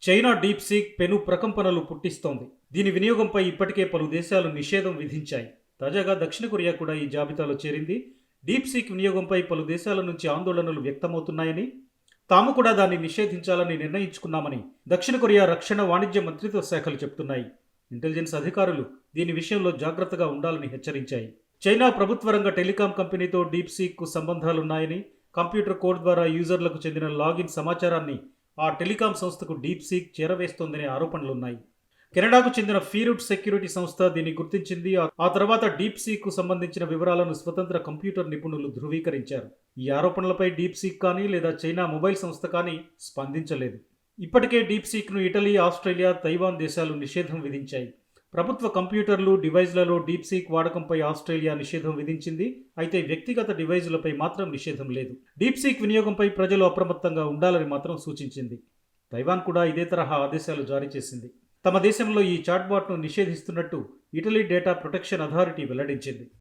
China deep seek పెను ప్రకంపనలు పుట్టిస్తోంది. దీని వినియోగంపై ఇప్పటికే పలు దేశాలు నిషేధం విధించాయి. తాజాగా దక్షిణ కొరియా కూడా ఈ జాబితాలో చేరింది. డీప్ సీక్ వినియోగంపై పలు దేశాల నుంచి ఆందోళనలు వ్యక్తమవుతున్నాయని, తాము కూడా దాన్ని నిషేధించాలని నిర్ణయించుకున్నామని దక్షిణ కొరియా రక్షణ వాణిజ్య మంత్రిత్వ శాఖలు చెబుతున్నాయి. ఇంటెలిజెన్స్ అధికారులు దీని విషయంలో జాగ్రత్తగా ఉండాలని హెచ్చరించాయి. చైనా ప్రభుత్వ రంగ టెలికాం కంపెనీతో డీప్ సీక్కు సంబంధాలున్నాయని, కంప్యూటర్ కోడ్ ద్వారా యూజర్లకు చెందిన లాగిన్ సమాచారాన్ని ఆ టెలికాం సంస్థకు డీప్ సీక్ చేరవేస్తోందనే ఆరోపణలున్నాయి. కెనడాకు చెందిన ఫీరూట్ సెక్యూరిటీ సంస్థ దీన్ని గుర్తించింది. ఆ తర్వాత డీప్ సీక్కు సంబంధించిన వివరాలను స్వతంత్ర కంప్యూటర్ నిపుణులు ధృవీకరించారు. ఈ ఆరోపణలపై డీప్ సీక్ కానీ లేదా చైనా మొబైల్ సంస్థ కానీ స్పందించలేదు. ఇప్పటికే డీప్ సీక్ను ఇటలీ, ఆస్ట్రేలియా, తైవాన్ దేశాలు నిషేధం విధించాయి. ప్రభుత్వ కంప్యూటర్లు, డివైజ్లలో డీప్ సీక్ వాడకంపై ఆస్ట్రేలియా నిషేధం విధించింది. అయితే వ్యక్తిగత డివైజులపై మాత్రం నిషేధం లేదు. డీప్ సీక్ వినియోగంపై ప్రజలు అప్రమత్తంగా ఉండాలని మాత్రం సూచించింది. తైవాన్ కూడా ఇదే తరహా ఆదేశాలు జారీ చేసింది. తమ దేశంలో ఈ చాట్బాట్ను నిషేధిస్తున్నట్టు ఇటలీ డేటా ప్రొటెక్షన్ అథారిటీ వెల్లడించింది.